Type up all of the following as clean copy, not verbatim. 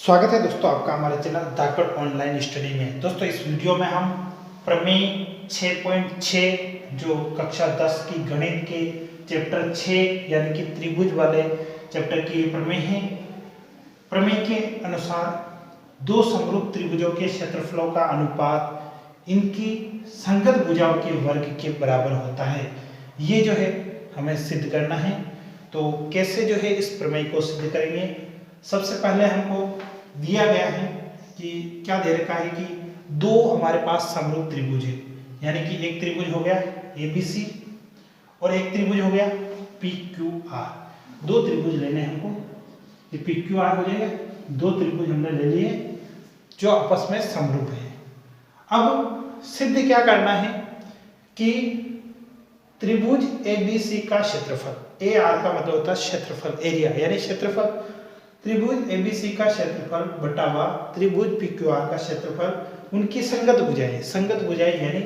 स्वागत है दोस्तों आपका हमारे चैनल धाकड़ ऑनलाइन स्टडी में। दोस्तों इस वीडियो में हम प्रमेय 6.6 जो कक्षा 10 की गणित के चैप्टर 6 यानी कि त्रिभुज वाले चैप्टर की प्रमेय है। प्रमेय के अनुसार दो समरूप त्रिभुजों के क्षेत्रफलों का अनुपात इनकी संगत भुजाओं के वर्ग के बराबर होता है। ये जो है हमें सिद्ध करना है। तो कैसे जो है इस प्रमेय को सिद्ध करेंगे। सबसे पहले हमको दिया गया है कि क्या दे रखा है कि दो हमारे पास समरूप त्रिभुज है, यानी कि एक त्रिभुज हो गया ABC और एक त्रिभुज हो गया PQR। दो त्रिभुज लेने हमको, ये PQR हो जाएगा। दो त्रिभुज हमने ले लिए जो आपस में समरूप है। अब सिद्ध क्या करना है कि त्रिभुज ABC का क्षेत्रफल, AR का मतलब होता है क्षेत्रफल, एरिया यानी क्षेत्रफल। त्रिभुज ABC का क्षेत्रफल बटा हुआ त्रिभुज PQR का क्षेत्रफल, उनकी संगत भुजाएं। संगत भुजाएं यानी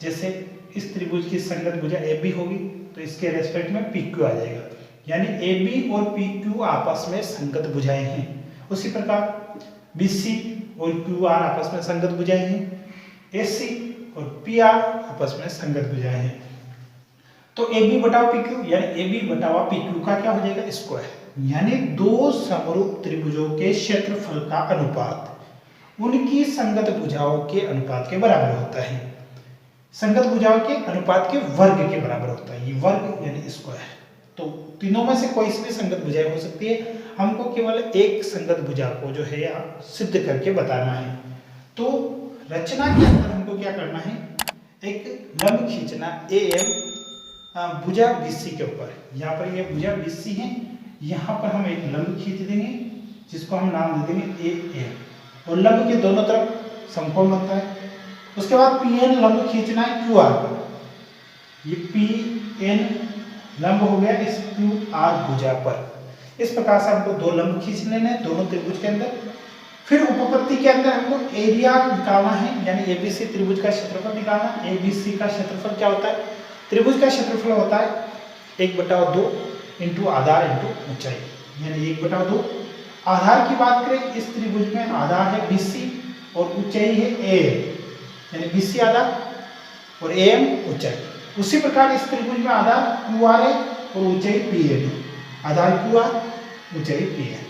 जैसे इस त्रिभुज की संगत भुजा AB होगी तो इसके रेस्पेक्ट में PQ आ जाएगा, यानी AB और PQ आपस में संगत भुजाएं हैं। उसी प्रकार BC और QR आपस में संगत भुजाएं हैं। AC और PR आपस में संगत भुजाएं हैं। तो AB बटा PQ यानी AB बटा PQ का क्या हो जाएगा, स्क्वायर। यानी दो समरूप त्रिभुजों के क्षेत्रफल का अनुपात उनकी संगत भुजाओं के अनुपात के बराबर होता है। संगत भुजाओं के अनुपात के वर्ग के बराबर होता है। ये वर्ग यानी स्क्वायर। तो तीनों में से कोई सी भी संगत भुजाएं हो सकती है। हमको केवल एक संगत भुजा को जो है यहाँ सिद्ध करके बताना है। तो रचना के अंदर हमको क्या करना है, एक लंब खींचना AM भुजा BC के ऊपर। यहाँ पर ये भुजा BC है, यहाँ पर हम एक लंब खींच देंगे जिसको हम नाम दे देंगे AM, और लंब के दोनों तरफ समकोण बनता है। उसके बाद PN लंब खींचना है QR पर। ये PN लंब हो गया इस QR भुजा पर। इस प्रकार से हमको दो लंब खींच लेने हैं दोनों त्रिभुज के अंदर। फिर उपपत्ति के अंदर हमको एरिया निकालना है, यानी ABC त्रिभुज का क्षेत्रफल निकालना। ABC का क्षेत्रफल क्या होता है, त्रिभुज का क्षेत्रफल होता है 1/2 इंटू आधार इंटू ऊंचाई, यानी 1/2। आधार की बात करें इस त्रिभुज में आधार है BC और ऊंचाई है AM, यानी BC आधार और AM ऊंचाई। उसी प्रकार इस त्रिभुज में आधार QR है और ऊंचाई PN है। आधार QR, ऊंचाई PN।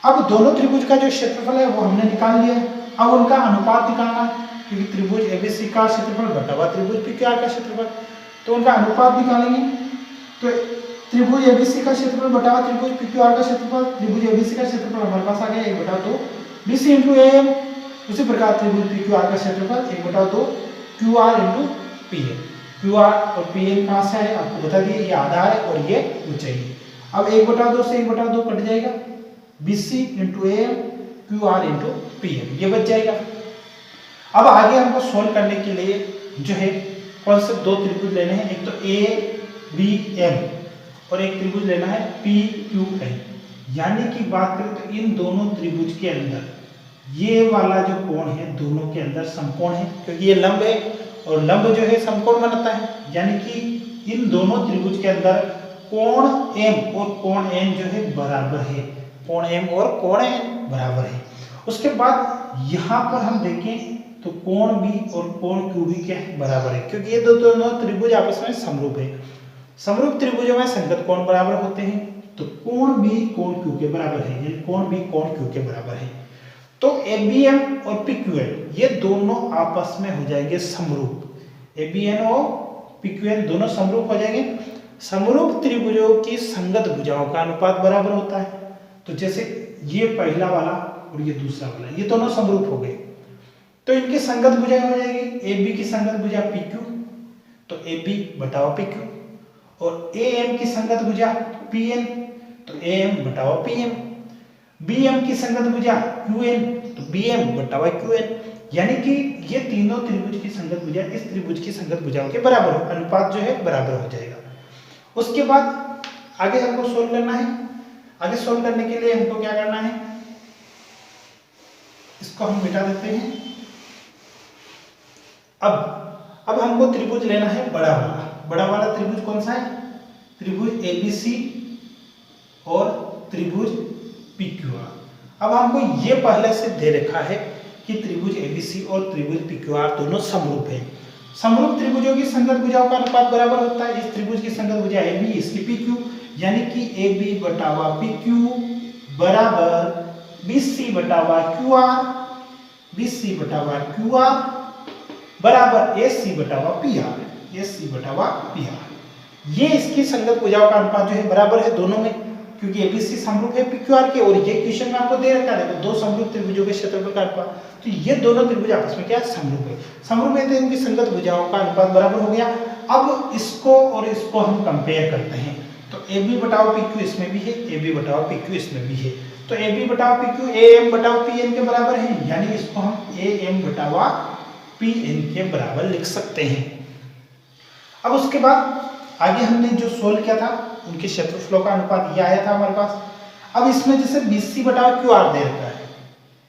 अब दोनों त्रिभुज का जो क्षेत्रफल है वो हमने निकाल लिया। अब उनका अनुपात निकालना है, क्योंकि त्रिभुज ABC का क्षेत्रफल बटा हुआ त्रिभुज PQR का क्षेत्रफल, तो उनका अनुपात निकालेंगे। तो त्रिभुज ABC का क्षेत्रफल बटा हुआ त्रिभुज PQR का क्षेत्रफल, त्रिभुज ABC का क्षेत्रफल हमारे पास आ गया 1/2 BC इंटू AM। उसी प्रकार त्रिभुज PQR का क्षेत्रफल 1/2 QR इंटू PN। QR और PN कहाँ से है आपको बता दिए, ये आधार है और ये ऊंचाई है। अब 1/2 से 1/2 कट जाएगा, BC into AM QR into PN, ये बच जाएगा। अब आगे हमको सोल्व करने के लिए जो है कौन से दो त्रिभुज लेने हैं, एक तो ABM और एक त्रिभुज लेना है PQN। यानी कि बात करें तो इन दोनों त्रिभुज के अंदर ये वाला जो कोण है दोनों के अंदर समकोण है, क्योंकि ये लंब है और लंब जो है समकोण बनाता है। यानी कि इन दोनों त्रिभुज के अंदर कोण M और कोण N जो है बराबर है। कोण M और कोण N बराबर है। उसके बाद यहाँ पर हम देखें तो कोण B और कोण Q भी क्या है, बराबर है, क्योंकि ये दोनों त्रिभुज आपस में समरूप है। समरूप त्रिभुजों में संगत कोण बराबर होते हैं, तो कोण B कोण Q के बराबर है, यानी कोण B कोण Q के बराबर है। तो ABM और PQN ये दोनों आपस में हो जाएंगे समरूप। ABN और PQN दोनों समरूप हो जाएंगे। समरूप त्रिभुजों की संगत भुजाओं का अनुपात बराबर होता है। तो जैसे ये पहला वाला और ये दूसरा वाला, ये दोनों समरूप हो गए, तो इनकी संगत भुजाएं हो जाएगी। AB की संगत भुजा PQ, तो AB बटा PQ, और AM की संगत भुजा PN, तो AM बटा PM। BM की संगत भुजा QN, तो BM बटा QN। यानी कि ये तीनों त्रिभुज की संगत भुजा इस त्रिभुज की संगत भुजाओं के बराबर हो, अनुपात जो है बराबर हो जाएगा। उसके बाद आगे हमको सोल्व करना है। आगे सोल्व करने के लिए हमको क्या करना है, इसको हम मिटा देते हैं। अब हमको त्रिभुज लेना है बड़ा वाला। बड़ा वाला त्रिभुज कौन सा है, त्रिभुज ABC और त्रिभुज PQR। अब हमको ये पहले से दे रखा है कि त्रिभुज एबीसी और त्रिभुज पीक्यूआर दोनों समरूप है। समरूप त्रिभुजों की संगत भुजाओं का अनुपात बराबर होता है। इस त्रिभुज की संगत भुजा AB, इसकी PQ, यानी कि AB बटावा PQ बराबर BC बटावा QR, BC बटावा QR बराबर AC बटावा PR, AC बटावा PR। ये इसकी संगत भुजाओं का अनुपात जो है बराबर है दोनों में, क्योंकि एबीसी समरूप है पीक्यूआर के, और ये क्वेश्चन में आपको दे रखा है देखो, दो समरूप त्रिभुजों के क्षेत्रफल का अनुपात, तो ये दोनों त्रिभुज आपस में क्या समरूप है। समरूप है तो इनकी संगत भुजाओं का अनुपात बराबर हो गया। अब इसको और इसको हम कंपेयर करते हैं, तो AB बटाओ PQ इसमें भी है, AB बटाओ PQ इसमें भी है, तो AB बटाओ PQ AM बटाओ PN के बराबर है, यानी इसको हम AM बटावा PN के बराबर लिख सकते हैं। अब उसके बाद आगे हमने जो सोल्व किया था उनके क्षेत्रफलों का अनुपात ये आया था हमारे पास। अब इसमें जैसे BC बटाव QR दे रखा है,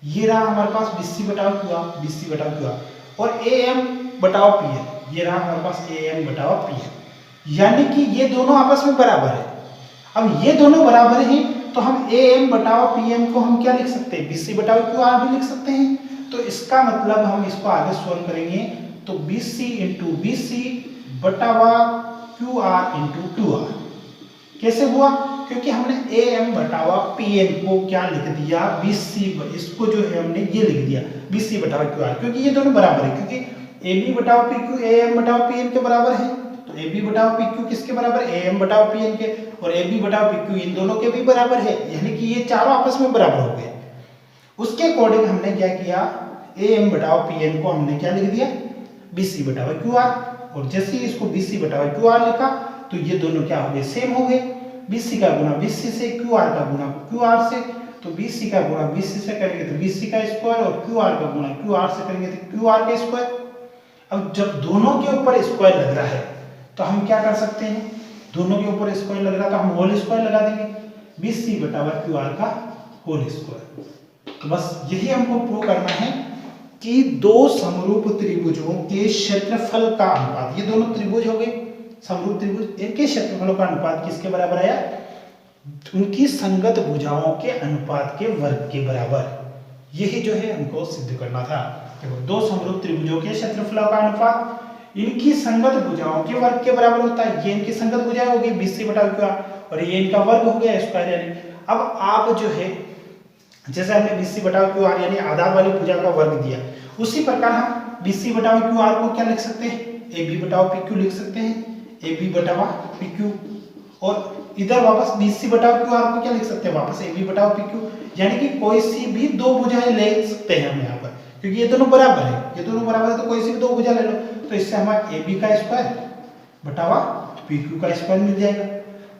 ये रहा हमारे पास BC बटाव QR, BC बटाव QR, और AM बटाव PN, ये रहा हमारे पास AM बटाव PN, यानी कि ये दोनों आपस में बराबर है। अब ये दोनों बराबर हैं तो हम AM बटाव PN को हम क्या लिख सकते हैं, BC बटाव QR भी लिख सकते हैं। तो इसका मतलब हम इसको आगे सोल्व करेंगे तो BC into BC बटावा QR into QR कैसे हुआ, क्योंकि हमने AM बटावा PN को क्या लिख दिया, BC, इसको जो है हमने ये लिख दिया BC बटावा QR, क्योंकि ये दोनों बराबर है, क्योंकि AB बटावा PQ AM बटावा PN के बराबर है, तो AB बटावा PQ किसके बराबर है, AM बटावा PN के, और AB बटावा PQ इन दोनों के भी बराबर है, यानी कि ये चारों आपस में बराबर हो गए। उसके अकॉर्डिंग हमने क्या किया, AM बटावा PN को हमने क्या लिख दिया, BC बटावा QR, और जैसे ही इसको BC बटावा QR लिखा तो ये दोनों क्या हो गए, सेम हो गए। BC का गुना BC से, QR का गुना QR से, तो BC का गुना BC से करेंगे तो BC का स्क्वायर, और QR का गुना QR से करेंगे तो QR का स्क्वायर। अब जब दोनों के ऊपर स्क्वायर लग रहा है तो हम क्या कर सकते हैं, दोनों के ऊपर स्क्वायर लग रहा है तो हम होल स्क्वायर लगा देंगे, BC बटावा QR का होल स्क्वायर। तो बस यही हमको प्रूव करना है कि दो समरूप त्रिभुजों के क्षेत्रफल का अनुपात, ये दोनों त्रिभुज हो गए समरूप त्रिभुज, इनके क्षेत्रफलों का अनुपात किसके बराबर आया, उनकी संगत भुजाओं के अनुपात के वर्ग के बराबर। यही जो है हमको सिद्ध करना था। देखो, दो समरूप त्रिभुजों के क्षेत्रफलों का अनुपात इनकी संगत भुजाओं के वर्ग के बराबर होता है। ये इनकी संगत भुजाएं होगी BC बटाव QR, और ये इनका वर्ग हो गया स्क्वायर, यानी अब आप जो है जैसे हमने BC बटाव QR यानी आधार वाली भुजा का वर्ग दिया, उसी प्रकार हम BC बटाव QR को क्या लिख सकते हैं, AB बटाव PQ लिख सकते हैं, AB बटावा PQ, और इधर वापस BC बटाव QR को क्या लिख सकते हैं, वापस AB बटाव PQ, यानी कि कोई सी भी दो भुजाएं ले सकते हैं हम यहाँ पर, क्योंकि ये दोनों बराबर है, ये दोनों बराबर है तो कोई सी भी दो भुजा ले लो, तो इससे हमारा AB का स्क्वायर बटावा PQ का स्क्वायर मिल जाएगा,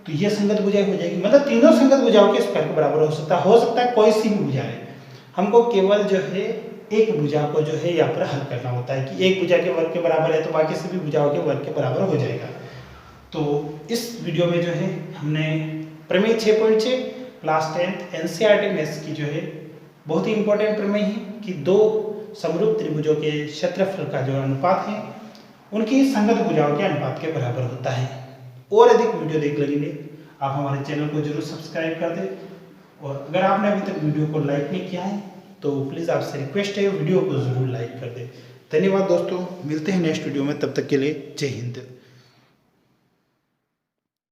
तो ये संगत भुजाएं हो जाएगी। मतलब तीनों संगत भुजाओं के स्क्वायर के बराबर हो सकता है कोई सी भी भुजा है। हमको केवल जो है एक भुजा को जो है यहाँ पर हल करना होता है कि एक भुजा के वर्ग के बराबर है तो बाकी सभी भुजाओं के वर्ग के बराबर हो जाएगा। तो इस वीडियो में जो है हमने प्रमेय 6.6 क्लास 10th NCERT मैथ्स की जो है बहुत ही इंपॉर्टेंट प्रमेय है कि दो समरूप त्रिभुजों के क्षेत्रफल का जो अनुपात है उनकी संगत भुजाओं के अनुपात के बराबर होता है। और अधिक वीडियो देख लेंगे आप हमारे चैनल को जरूर सब्सक्राइब कर दें, और अगर आपने अभी तक वीडियो को लाइक नहीं किया है तो प्लीज़ आपसे रिक्वेस्ट है वीडियो को ज़रूर लाइक कर दें। धन्यवाद दोस्तों, मिलते हैं नेक्स्ट वीडियो में, तब तक के लिए जय हिंद।